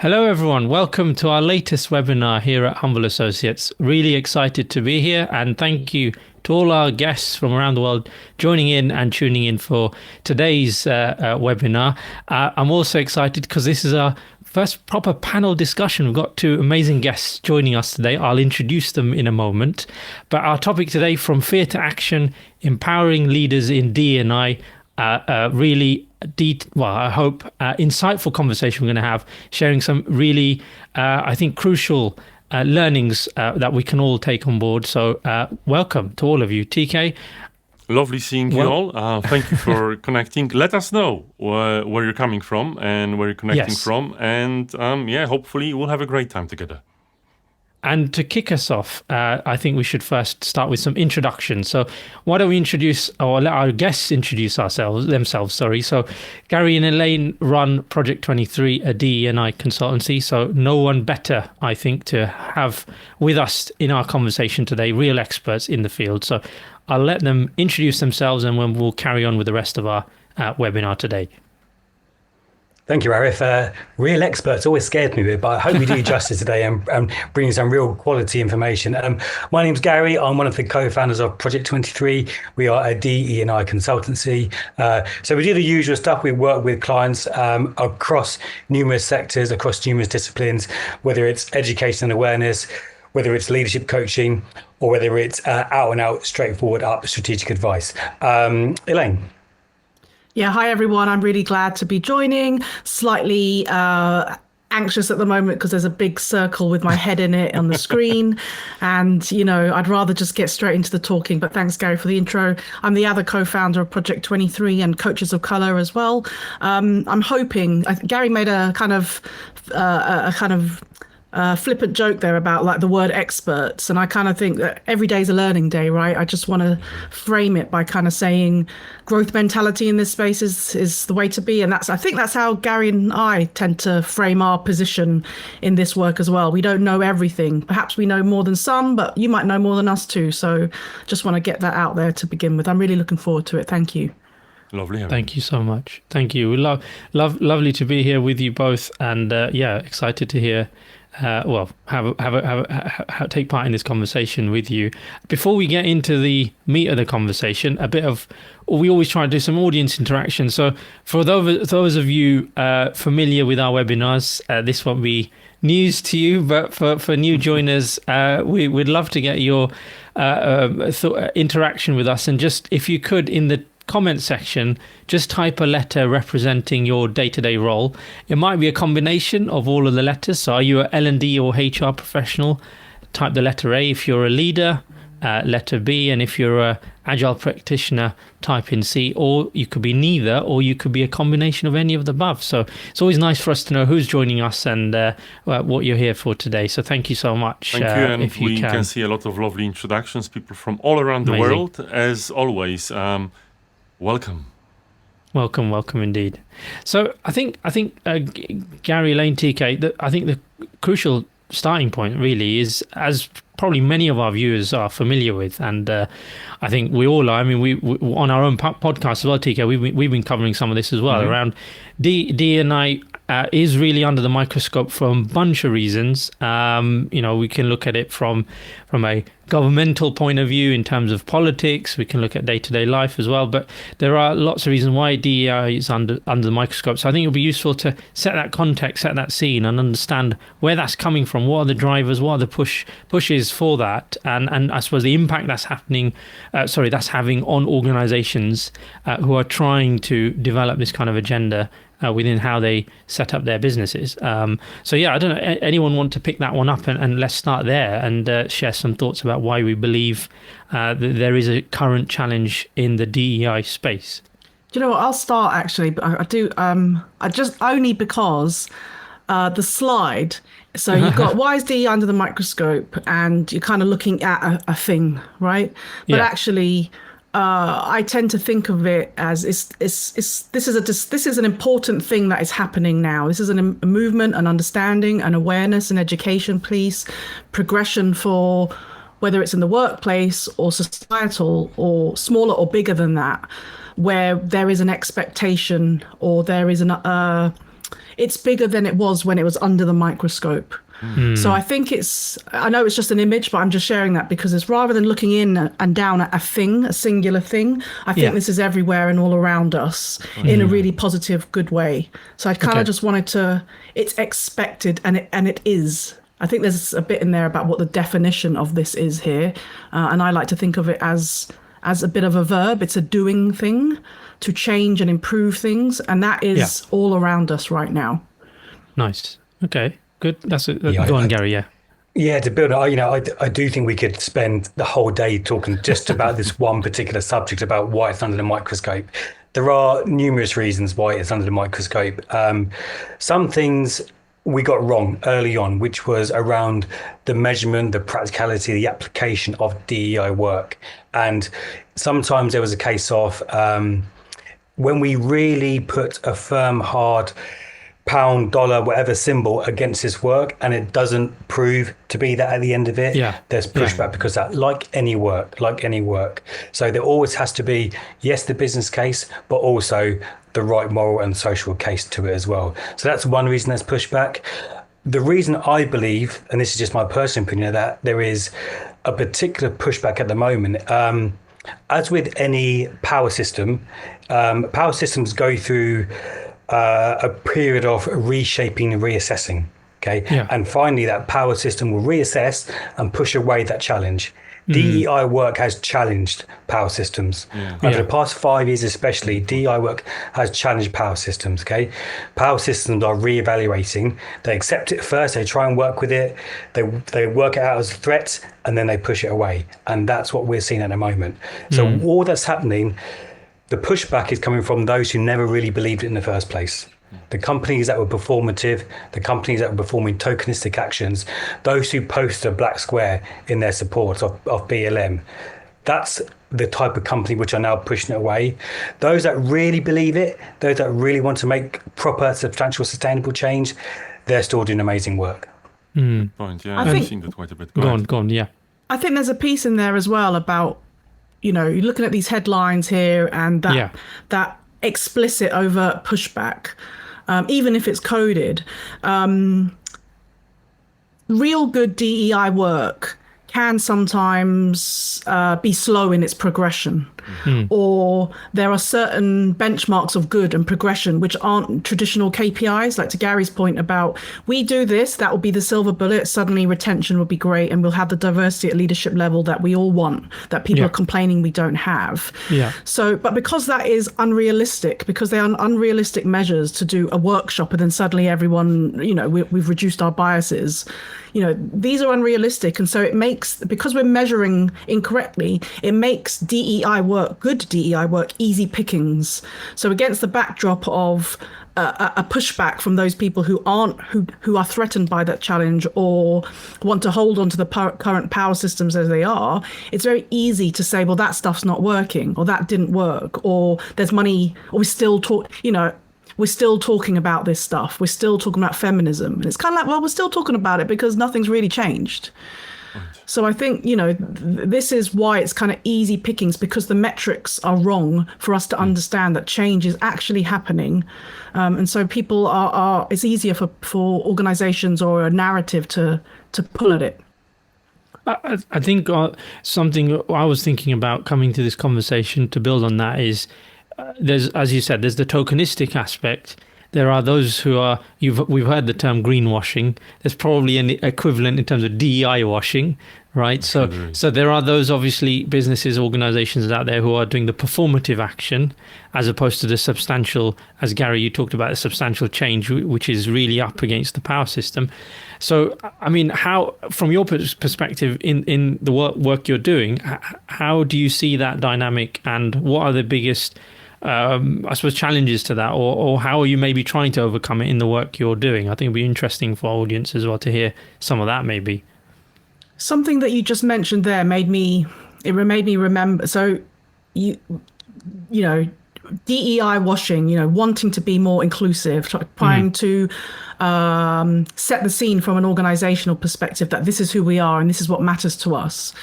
Hello, everyone. Welcome to our latest webinar here at Humble Associates. Really excited to be here, and thank you to all our guests from around the world joining in and tuning in for today's webinar. I'm also excited because this is our first proper panel discussion. We've got two amazing guests joining us today. I'll introduce them in a moment. But our topic today, from fear to action, empowering leaders in DEI, really I hope insightful conversation we're going to have, sharing some really, I think, crucial learnings that we can all take on board. So welcome to all of you. TK. Lovely seeing you all. Thank you for connecting. Let us know where you're coming from and where you're connecting from. And hopefully we'll have a great time together. And to kick us off, I think we should first start with some introductions. So why don't we introduce, or let our guests introduce themselves. So Gary and Elaine run Project 23, a DE&I consultancy. So no one better, I think, to have with us in our conversation today, real experts in the field. So I'll let them introduce themselves, and then we'll carry on with the rest of our webinar today. Thank you, Arif. Real experts always scared me a bit, but I hope we do justice today and bring some real quality information. My name's Gary. I'm one of the co-founders of Project 23. We are a DE&I consultancy. So we do the usual stuff. We work with clients across numerous sectors, across numerous disciplines, whether it's education and awareness, whether it's leadership coaching, or whether it's out and out, straightforward up strategic advice. Elaine. Yeah, hi everyone. I'm really glad to be joining. Slightly anxious at the moment because there's a big circle with my head in it on the screen. And, I'd rather just get straight into the talking. But thanks, Gary, for the intro. I'm the other co-founder of Project 23 and Coaches of Colour as well. I'm hoping, Gary made a kind of flippant joke there about like the word experts, and I kind of think that every day is a learning day, right? I just want to frame it by kind of saying growth mentality in this space is the way to be, and I think that's how Gary and I tend to frame our position in this work as well. We don't know everything. Perhaps we know more than some, but you might know more than us too. So just want to get that out there to begin with. I'm really looking forward to it. Thank you. Lovely. Thank you so much. Thank you. We lovely to be here with you both, and excited to hear. Take part in this conversation with you. Before we get into the meat of the conversation, we always try to do some audience interaction. So for those of you familiar with our webinars, this won't be news to you, but for new joiners, we'd love to get your interaction with us. And just, if you could, in the comment section, just type a letter representing your day-to-day role. It might be a combination of all of the letters. So are you a L&D or HR professional? Type the letter A. If you're a leader, letter B. And if you're a agile practitioner, type in C. Or you could be neither, or you could be a combination of any of the above. So it's always nice for us to know who's joining us and what you're here for today. So thank you so much. Thank you. And if we can see a lot of lovely introductions, people from all around the world, as always. Welcome indeed. So I think Gary, Elaine, TK, I think the crucial starting point really is, as probably many of our viewers are familiar with, and I think we all are. I mean, we on our own podcast as well, TK, we've been covering some of this as well, around DE&I. Is really under the microscope for a bunch of reasons. We can look at it from a governmental point of view in terms of politics. We can look at day-to-day life as well. But there are lots of reasons why DEI is under the microscope. So I think it'll be useful to set that context, set that scene, and understand where that's coming from. What are the drivers? What are the pushes for that? And I suppose the impact that's having on organisations who are trying to develop this kind of agenda within how they set up their businesses. I don't know, anyone want to pick that one up, and let's start there and share some thoughts about why we believe that there is a current challenge in the DEI space. Do you know what? I'll start actually, but I do. I just only because the slide. So you've got why is DEI under the microscope, and you're kind of looking at a thing, right? But actually, I tend to think of it as this is an important thing that is happening now. This is a movement, an understanding, an awareness, an education piece, progression for whether it's in the workplace or societal or smaller or bigger than that, where there is an expectation or there is it's bigger than it was when it was under the microscope. So I think I know it's just an image, but I'm just sharing that because it's rather than looking in and down at a thing, a singular thing, I think this is everywhere and all around us in a really positive, good way. So I kind of just wanted to, it's expected and it is. I think there's a bit in there about what the definition of this is here. And I like to think of it as a bit of a verb. It's a doing thing to change and improve things. And that is all around us right now. Nice. Okay. Good. That's it. Go on, Gary. Yeah. Yeah, to build on, I do think we could spend the whole day talking just about this one particular subject, about why it's under the microscope. There are numerous reasons why it's under the microscope. Some things we got wrong early on, which was around the measurement, the practicality, the application of DEI work. And sometimes there was a case of when we really put a firm, hard pound, dollar, whatever symbol against this work, and it doesn't prove to be that at the end of it, there's pushback because that, like any work. So there always has to be, yes, the business case, but also the right moral and social case to it as well. So that's one reason there's pushback. The reason I believe, and this is just my personal opinion, that there is a particular pushback at the moment, as with any power system, power systems go through a period of reshaping and reassessing. And finally, that power system will reassess and push away that challenge. DEI work has challenged power systems. Over the past 5 years especially, DEI work has challenged power systems. Power systems are reevaluating. They accept it first, they try and work with it, they work it out as a threat, and then they push it away. And that's what we're seeing at the moment. So all that's happening, the pushback is coming from those who never really believed it in the first place. The companies that were performative, the companies that were performing tokenistic actions, those who post a black square in their support of BLM, that's the type of company which are now pushing it away. Those that really believe it, those that really want to make proper, substantial, sustainable change, they're still doing amazing work. Point. Yeah, I've seen that quite a bit. Go on. Yeah. I think there's a piece in there as well about, you're looking at these headlines here and that explicit overt pushback, even if it's coded. Real good DEI work can sometimes be slow in its progression, or there are certain benchmarks of good and progression which aren't traditional KPIs. Like to Gary's point about, we do this, that will be the silver bullet, suddenly retention will be great and we'll have the diversity at leadership level that we all want, that people are complaining we don't have. So, but because that is unrealistic, because they are unrealistic measures to do a workshop and then suddenly everyone, we've reduced our biases, these are unrealistic. And so it makes, because we're measuring incorrectly, it makes DEI work, good DEI work, easy pickings. So against the backdrop of a pushback from those people who are threatened by that challenge or want to hold on to the current power systems as they are, it's very easy to say, well, that stuff's not working, or that didn't work, or there's money, or we still talk, we're still talking about this stuff. We're still talking about feminism. And it's kind of like, well, we're still talking about it because nothing's really changed. So I think, this is why it's kind of easy pickings, because the metrics are wrong for us to understand that change is actually happening. And so people it's easier for organizations or a narrative to pull at it. I think something I was thinking about coming to this conversation to build on that is, there's, as you said, there's the tokenistic aspect. There are those who are, we've heard the term greenwashing. There's probably an equivalent in terms of DEI washing, right? So there are those obviously businesses, organizations out there who are doing the performative action as opposed to the substantial, as Gary, you talked about, the substantial change, which is really up against the power system. So, I mean, how, from your perspective in the work you're doing, how do you see that dynamic, and what are the biggest I suppose challenges to that, or how are you maybe trying to overcome it in the work you're doing? I think it'd be interesting for our audience as well to hear some of that maybe. Something that you just mentioned there made me remember. So DEI washing, wanting to be more inclusive, trying to set the scene from an organizational perspective that this is who we are and this is what matters to us.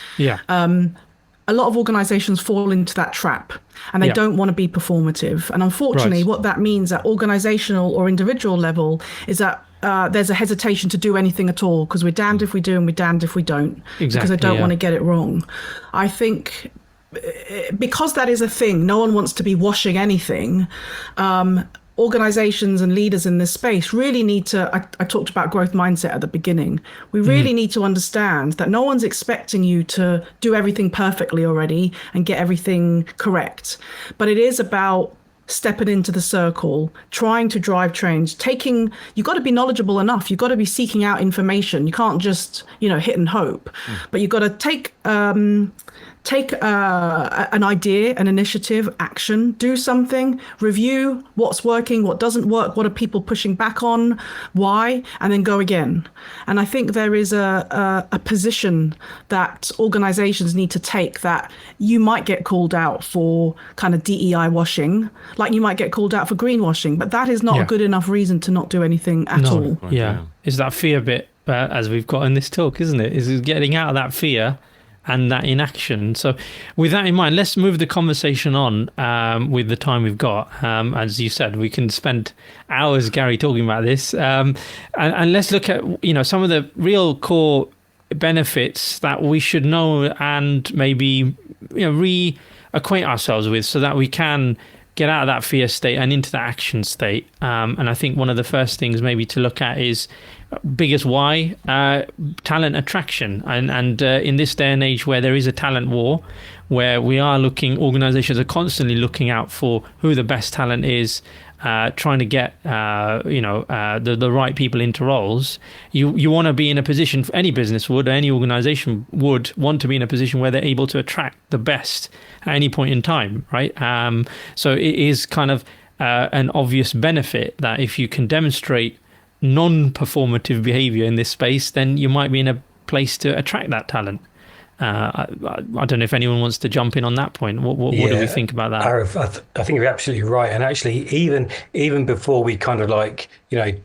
a lot of organizations fall into that trap, and they don't want to be performative. And unfortunately, what that means at organizational or individual level is that there's a hesitation to do anything at all, because we're damned if we do and we're damned if we don't, because I don't want to get it wrong. I think because that is a thing, no one wants to be washing anything. Organizations and leaders in this space really need to, I talked about growth mindset at the beginning. We really need to understand that no one's expecting you to do everything perfectly already and get everything correct. But it is about stepping into the circle, trying to drive change, you've got to be knowledgeable enough. You've got to be seeking out information. You can't just, hit and hope, but you've got to take an idea, an initiative, action, do something, review what's working, what doesn't work, what are people pushing back on, why, and then go again. And I think there is a position that organizations need to take, that you might get called out for kind of DEI washing, like you might get called out for greenwashing, but that is not a good enough reason to not do anything at all. Yeah. It's that fear bit, as we've got in this talk, isn't it? Is getting out of that fear and that inaction. So with that in mind, let's move the conversation on with the time we've got. As you said, we can spend hours, Gary, talking about this. And let's look at, some of the real core benefits that we should know and maybe, reacquaint ourselves with, so that we can get out of that fear state and into that action state. And I think one of the first things maybe to look at is biggest why, talent attraction. And in this day and age where there is a talent war, where organizations are constantly looking out for who the best talent is, trying to get the right people into roles. You want to be in a position, any business would, any organization would want to be in a position where they're able to attract the best at any point in time, right? So it is kind of an obvious benefit that if you can demonstrate non-performative behavior in this space, then you might be in a place to attract that talent. I don't know if anyone wants to jump in on that point. What do we think about that? Arif, I think you're absolutely right. And actually, even before we kind of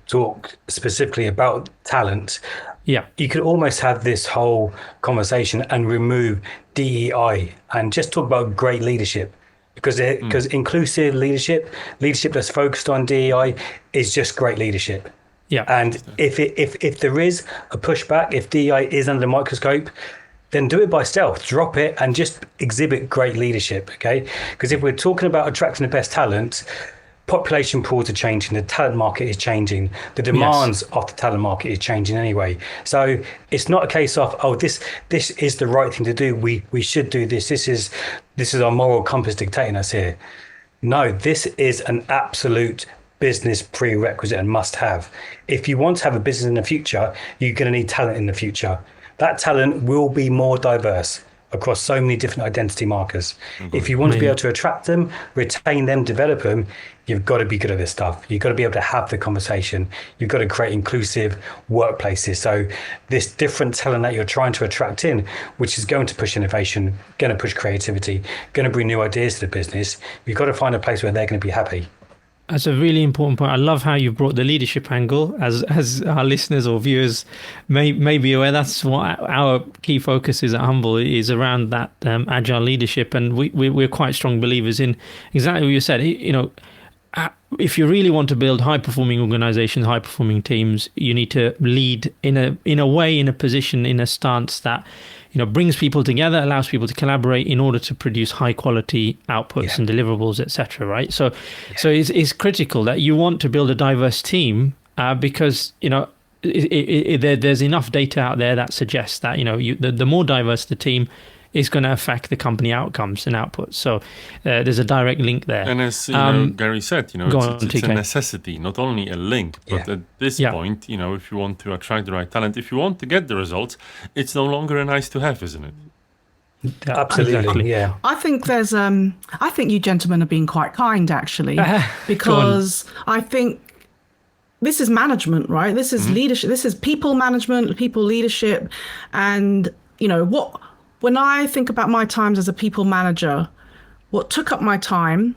talk specifically about talent, you could almost have this whole conversation and remove DEI and just talk about great leadership. Because inclusive leadership that's focused on DEI is just great leadership. Yeah. And if there is a pushback, if DEI is under the microscope, then do it by stealth, drop it and just exhibit great leadership, okay? Because if we're talking about attracting the best talent, population pools are changing, the talent market is changing, the demands of the talent market is changing anyway. So it's not a case of, this is the right thing to do, we should do this, this is our moral compass dictating us here. No, this is an absolute business prerequisite and must have. If you want to have a business in the future, you're going to need talent in the future. That talent will be more diverse across so many different identity markers. If you want to be able to attract them, retain them, develop them, you've got to be good at this stuff. You've got to be able to have the conversation. You've got to create inclusive workplaces. So this different talent that you're trying to attract in, which is going to push innovation, going to push creativity, going to bring new ideas to the business, you've got to find a place where they're going to be happy. That's a really important point. I love how you brought the leadership angle. As our listeners or viewers may be aware, that's what our key focus is at Humble, is around that agile leadership. And we're quite strong believers in exactly what you said. If you really want to build high-performing organizations, high-performing teams, you need to lead in a position, in a stance that brings people together, allows people to collaborate in order to produce high quality outputs and deliverables, etc. Right? So it's critical that you want to build a diverse team because there's enough data out there that suggests that the more diverse the team is going to affect the company outcomes and outputs. So there's a direct link there. And as Gary said, it's a necessity, not only a link, but at this point, if you want to attract the right talent, if you want to get the results, it's no longer a nice to have, isn't it? Absolutely, exactly. Yeah. I think there's I think you gentlemen are being quite kind, actually, because I think this is management, right? This is leadership. This is people management, people leadership, and when I think about my times as a people manager, what took up my time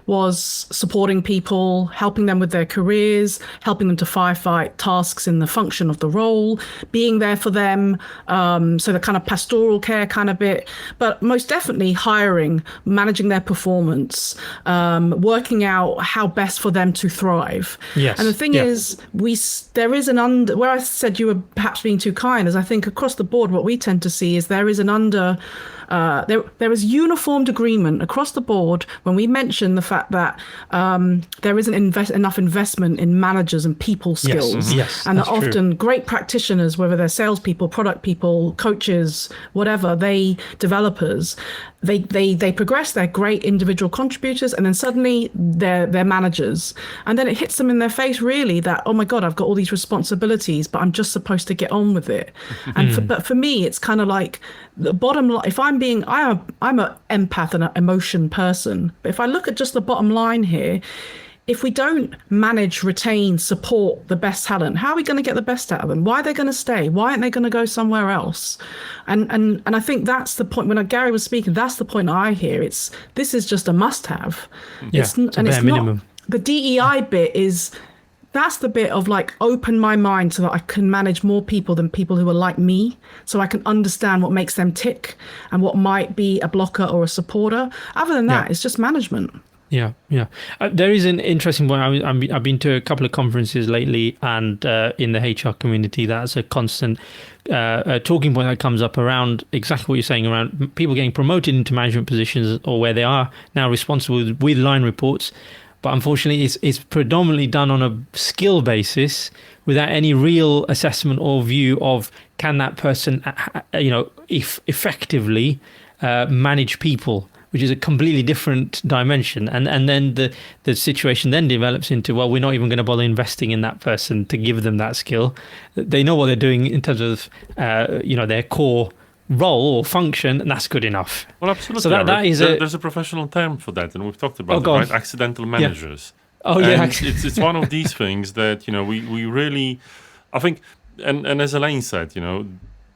was supporting people, helping them with their careers, helping them to firefight tasks in the function of the role, being there for them. So the kind of pastoral care kind of bit, but most definitely hiring, managing their performance, working out how best for them to thrive. Yes. And the thing is, there is where I said you were perhaps being too kind, is I think across the board, what we tend to see is there is there is uniformed agreement across the board when we mention the fact that there isn't enough investment in managers and people skills. Yes, and that true. often great practitioners, whether they're salespeople, product people, coaches, whatever, developers, they progress, they're great individual contributors, and then suddenly they're managers. And then it hits them in their face, really, that, oh my God, I've got all these responsibilities, but I'm just supposed to get on with it. But for me, it's kind of like the bottom line. If I'm an empath and an emotion person, but if I look at just the bottom line here, if we don't manage, retain, support the best talent, how are we going to get the best out of them? Why are they going to stay? Why aren't they going to go somewhere else? And I think that's the point. When Gary was speaking, that's the point I hear. This is just a must-have. Yeah, it's a bare minimum. The DEI bit is, that's the bit of like, open my mind so that I can manage more people than people who are like me, so I can understand what makes them tick and what might be a blocker or a supporter. Other than that, it's just management. Yeah. There is an interesting point. I've been to a couple of conferences lately, and in the HR community, that's a constant talking point that comes up around exactly what you're saying, around people getting promoted into management positions, or where they are now responsible with line reports. But unfortunately, it's predominantly done on a skill basis, without any real assessment or view of, can that person, effectively manage people, which is a completely different dimension. And then the situation then develops into, well, we're not even going to bother investing in that person to give them that skill. They know what they're doing in terms of, their core role or function, and that's good enough. Well, absolutely. So that is there's a professional term for that, and we've talked about it, right? Accidental managers. Yeah. Oh, yeah. It's one of these things that, we really, I think, and as Elaine said,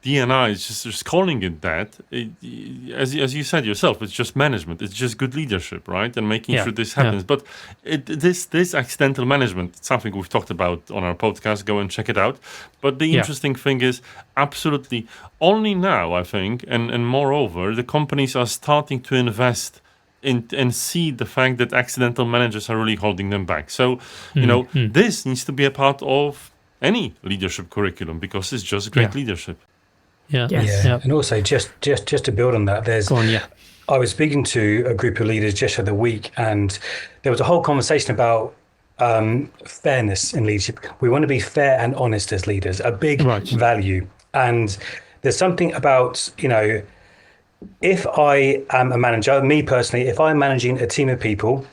D&I is just calling it that. As you said yourself, it's just management. It's just good leadership, right? And making sure this happens. But this accidental management, it's something we've talked about on our podcast. Go and check it out. But the interesting thing is, absolutely, only now, I think, and moreover, the companies are starting to invest and see the fact that accidental managers are really holding them back. So, this needs to be a part of any leadership curriculum, because it's just great leadership. Yeah. Yes. Yeah. And also just to build on that, I was speaking to a group of leaders just the other week, and there was a whole conversation about fairness in leadership. We want to be fair and honest as leaders, a big value. And there's something about, if I am a manager, me personally, if I'm managing a team of people,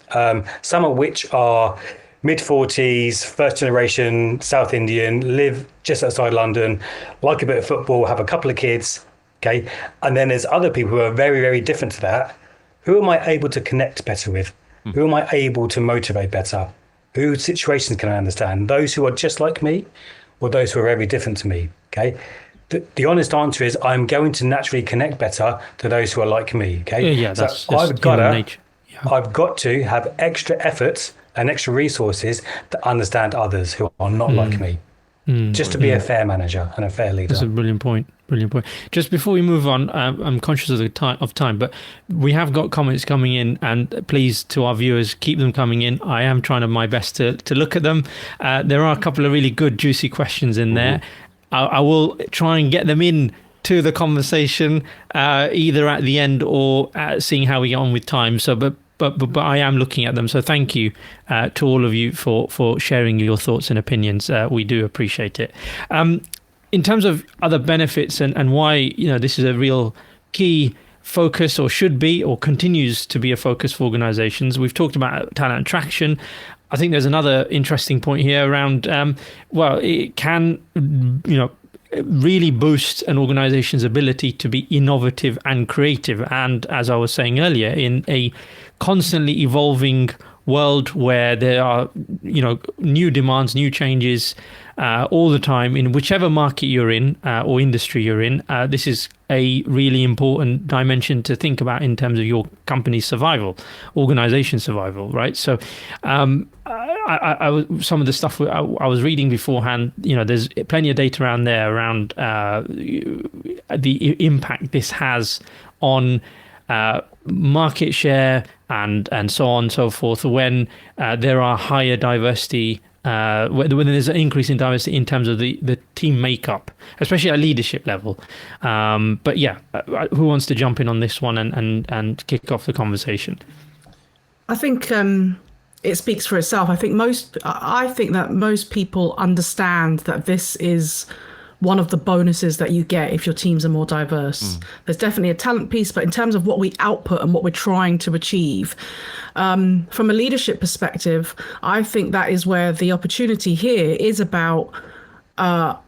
some of which are mid-40s, first generation, South Indian, live just outside London, like a bit of football, have a couple of kids, okay? And then there's other people who are very, very different to that. Who am I able to connect better with? Who am I able to motivate better? Whose situations can I understand? Those who are just like me, or those who are very different to me, okay? The honest answer is, I'm going to naturally connect better to those who are like me, okay? Yeah, so that's I've got to have extra effort and extra resources to understand others who are not like me, just to be a fair manager and a fair leader. That's a brilliant point. Just before we move on, I'm conscious of the time, but we have got comments coming in, and please, to our viewers, keep them coming in. I am trying my best to look at them. There are a couple of really good, juicy questions in there. I will try and get them in to the conversation, either at the end or seeing how we get on with time. So, but I am looking at them. So thank you to all of you for sharing your thoughts and opinions. We do appreciate it. In terms of other benefits and why this is a real key focus, or should be, or continues to be a focus for organizations, we've talked about talent attraction. I think there's another interesting point here around, it can, really boost an organization's ability to be innovative and creative. And as I was saying earlier, in a constantly evolving world where there are, new demands, new changes all the time in whichever market you're in or industry you're in. This is a really important dimension to think about in terms of your company's survival, organization survival, right? So I was, some of the stuff I was reading beforehand, there's plenty of data around there around the impact this has on market share and so on and so forth when there are higher diversity, when there's an increase in diversity in terms of the team makeup, especially at leadership level. But yeah, who wants to jump in on this one and kick off the conversation? I think it speaks for itself. I think that most people understand that this is one of the bonuses that you get if your teams are more diverse. There's definitely a talent piece, but in terms of what we output and what we're trying to achieve, from a leadership perspective, I think that is where the opportunity here is about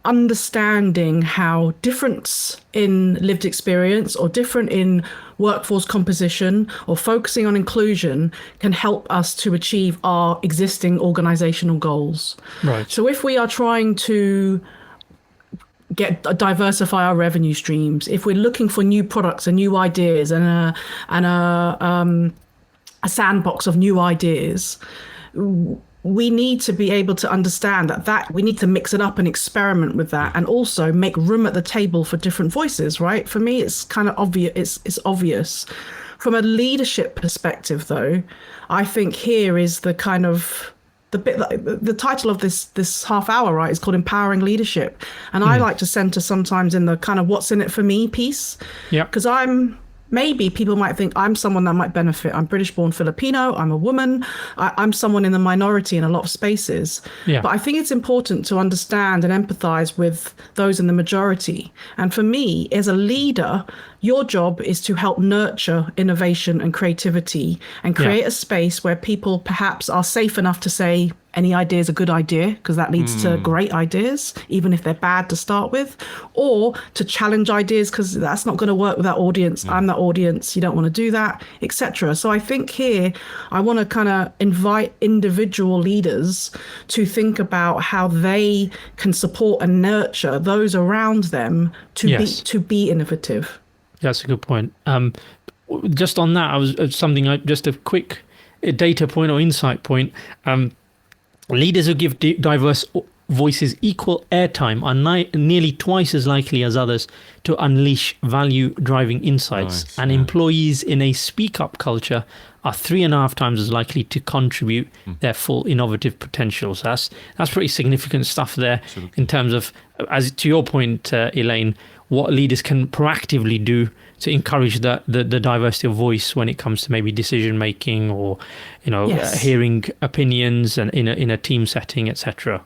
understanding how difference in lived experience or different in workforce composition or focusing on inclusion can help us to achieve our existing organizational goals. Right. So if we are trying to diversify our revenue streams, if we're looking for new products and new ideas and a sandbox of new ideas, we need to be able to understand that we need to mix it up and experiment with that, and also make room at the table for different voices, right? For me, it's kind of obvious. It's obvious. From a leadership perspective, though, I think here is the kind of the title of this half hour, right, is called Empowering Leadership. And I like to center sometimes in the kind of what's in it for me piece. Yeah. Because maybe people might think I'm someone that might benefit. I'm British born Filipino. I'm a woman. I'm someone in the minority in a lot of spaces. Yeah. But I think it's important to understand and empathize with those in the majority. And for me, as a leader, your job is to help nurture innovation and creativity and create a space where people perhaps are safe enough to say, any idea is a good idea, because that leads to great ideas, even if they're bad to start with, or to challenge ideas because that's not going to work with that audience. I'm that audience. You don't want to do that, etc. So I think here I want to kind of invite individual leaders to think about how they can support and nurture those around them to be innovative. That's a good point. Just on that, just a quick data point or insight point. Leaders who give diverse voices equal airtime are nearly twice as likely as others to unleash value-driving insights. Nice, and employees in a speak-up culture are 3.5 times as likely to contribute their full innovative potential. So that's pretty significant stuff there. Absolutely. In terms of, as to your point, Elaine, what leaders can proactively do to encourage the diversity of voice when it comes to maybe decision making or hearing opinions and in a team setting, etc.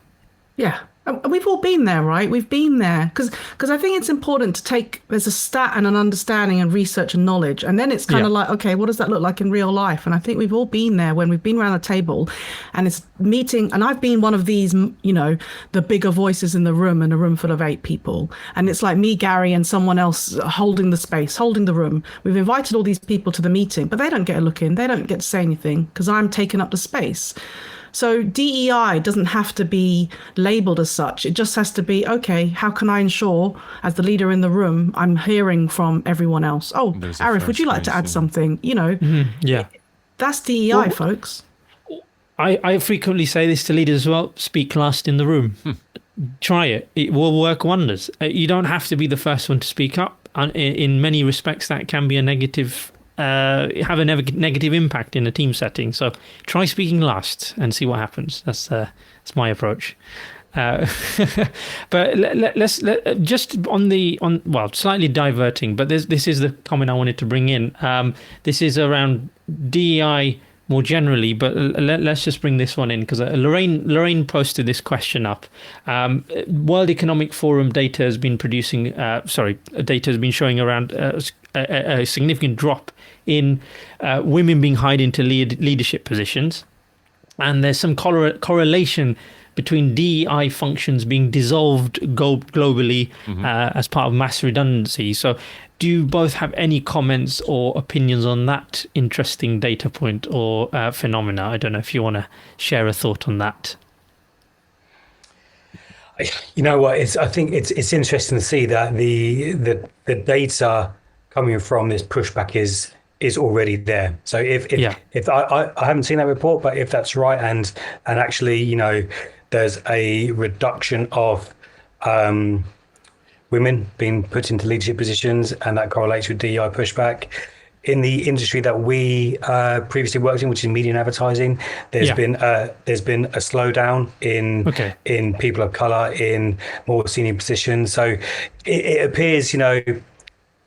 Yeah. We've all been there, right? We've been there because I think it's important to there's a stat and an understanding and research and knowledge. And then it's kind of like, okay, what does that look like in real life? And I think we've all been there when we've been around a table and it's meeting. And I've been one of these, the bigger voices in the room, in a room full of 8 people. And it's like me, Gary, and someone else holding the space, holding the room. We've invited all these people to the meeting, but they don't get a look in. They don't get to say anything because I'm taking up the space. So DEI doesn't have to be labeled as such. It just has to be, okay, how can I ensure, as the leader in the room, I'm hearing from everyone else? Oh, Arif, would you like to add something? Yeah. That's DEI, folks. I frequently say this to leaders as well, speak last in the room. Try it. It will work wonders. You don't have to be the first one to speak up. And in many respects, that can be a negative have a negative impact in a team setting. So try speaking last and see what happens. That's my approach. But let's just slightly diverting, but this is the comment I wanted to bring in. This is around DEI more generally, but let's just bring this one in because Lorraine posted this question up. World Economic Forum data has been showing around a significant drop in women being hired into leadership positions, and there's some correlation between DEI functions being dissolved globally as part of mass redundancy. So do you both have any comments or opinions on that interesting data point or phenomena? I don't know if you want to share a thought on that. You know what? I think it's interesting to see that the data coming from this pushback is already there. So if I haven't seen that report, but if that's right, and actually, you know, there's a reduction of women being put into leadership positions, and that correlates with DEI pushback. In the industry that we previously worked in, which is media and advertising, there's been a slowdown in people of color in more senior positions. So it appears, you know,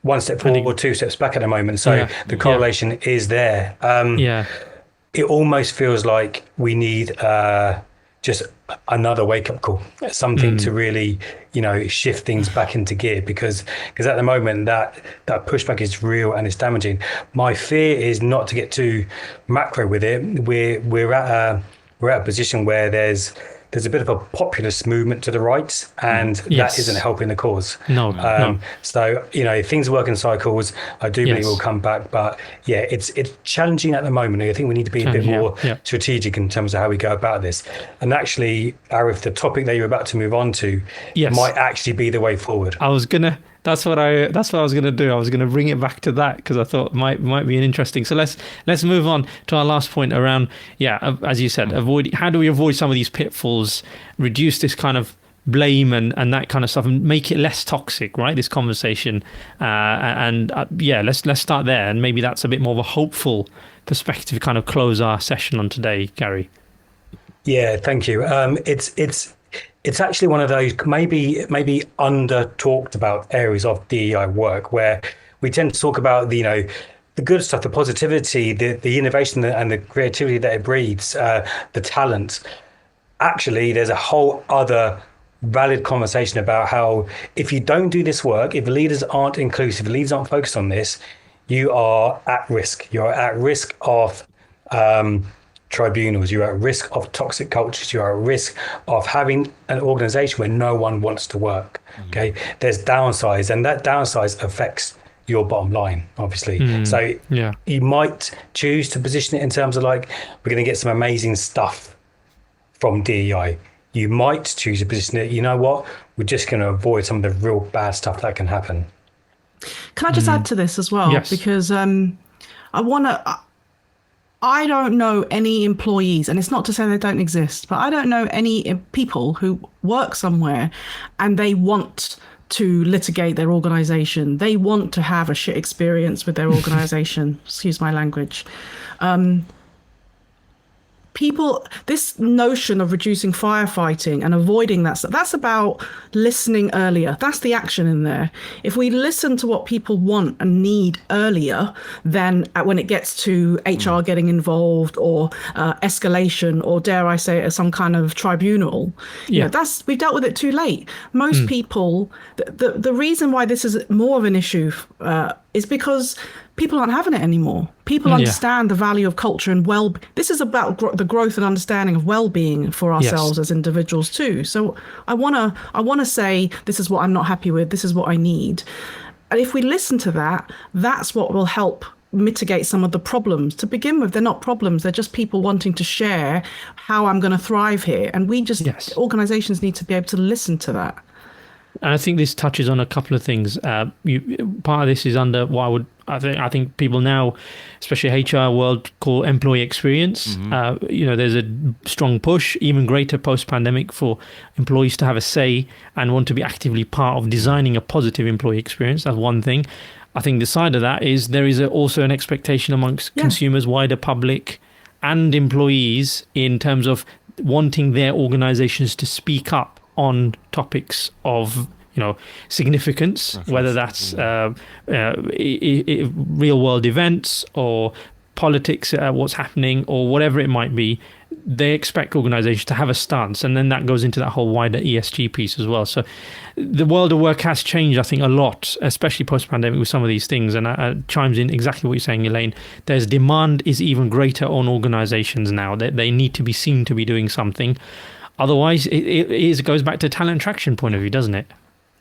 one step forward or two steps back at the moment. So the correlation is there. It almost feels like we need just another wake-up call, something to really, you know, shift things back into gear, because at the moment that pushback is real and it's damaging. My fear is not to get too macro with it. We're at a position where there's a bit of a populist movement to the right, and that isn't helping the cause. No. So, you know, things work in cycles. I do believe it will come back, but it's challenging at the moment. I think we need to be a bit more strategic in terms of how we go about this. And actually, Arif, the topic that you're about to move on to might actually be the way forward. That's what I was going to do. I was going to bring it back to that, because I thought it might be an interesting. So let's move on to our last point around, as you said, how do we avoid some of these pitfalls, reduce this kind of blame and that kind of stuff, and make it less toxic, right? This conversation, let's start there, and maybe that's a bit more of a hopeful perspective to kind of close our session on today, Gary. Yeah, thank you. It's actually one of those maybe under talked about areas of DEI work, where we tend to talk about the good stuff, the positivity, the innovation and the creativity that it breeds, the talent. Actually, there's a whole other valid conversation about how if you don't do this work, if leaders aren't inclusive, if leaders aren't focused on this, you are at risk. You're at risk of tribunals, you're at risk of toxic cultures, you're at risk of having an organization where no one wants to work. Okay, there's downsides, and that downside affects your bottom line, obviously. So you might choose to position it in terms of like, we're going to get some amazing stuff from DEI. You might choose to position it, you know what, we're just going to avoid some of the real bad stuff that can happen. Can I just add to this as well? Yes. Because I don't know any employees, and it's not to say they don't exist, but I don't know any people who work somewhere and they want to litigate their organization. They want to have a shit experience with their organization. Excuse my language. This notion of reducing firefighting and avoiding that's about listening earlier. That's the action in there. If we listen to what people want and need earlier, then when it gets to HR getting involved or escalation, or dare I say it, some kind of tribunal, we've dealt with it too late. Most people, the reason why this is more of an issue is because people aren't having it anymore. People understand the value of culture and this is about the growth and understanding of well-being for ourselves as individuals too. So I want to say, this is what I'm not happy with, this is what I need. And if we listen to that, that's what will help mitigate some of the problems. To begin with, they're not problems, they're just people wanting to share how I'm going to thrive here. And organizations need to be able to listen to that. And I think this touches on a couple of things. Part of this is under what I think people now, especially HR world, call employee experience. There's a strong push, even greater post-pandemic, for employees to have a say and want to be actively part of designing a positive employee experience. That's one thing. I think the side of that is there is also an expectation amongst consumers, wider public, and employees in terms of wanting their organizations to speak up on topics of significance, whether that's real world events or politics, what's happening, or whatever it might be. They expect organizations to have a stance, and then that goes into that whole wider ESG piece as well. So the world of work has changed, I think, a lot, especially post-pandemic, with some of these things, and it chimes in exactly what you're saying, Elaine. There's demand is even greater on organizations now, that they need to be seen to be doing something. Otherwise, it goes back to talent attraction point of view, doesn't it?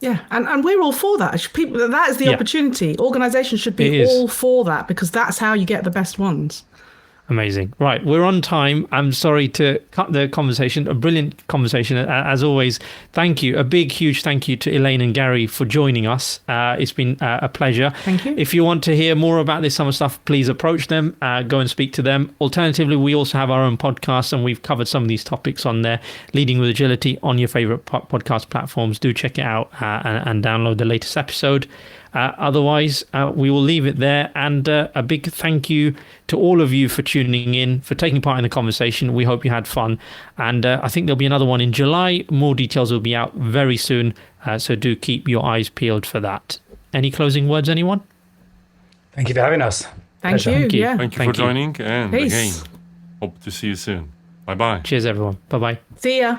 Yeah, and we're all for that. People, that is the opportunity. Organizations should be all for that, because that's how you get the best ones. Amazing. Right, we're on time. I'm sorry to cut the conversation. A brilliant conversation, as always. Thank you. A big, huge thank you to Elaine and Gary for joining us. It's been a pleasure. Thank you. If you want to hear more about this summer stuff, please approach them. Go and speak to them. Alternatively, we also have our own podcast, and we've covered some of these topics on there. Leading with Agility on your favorite podcast platforms. Do check it out and download the latest episode. Otherwise, we will leave it there. And a big thank you to all of you for tuning in, for taking part in the conversation. We hope you had fun. And I think there'll be another one in July. More details will be out very soon. So do keep your eyes peeled for that. Any closing words, anyone? Thank you for having us. Thank you. Yeah. Thank you for joining. And again, hope to see you soon. Bye-bye. Cheers, everyone. Bye-bye. See ya.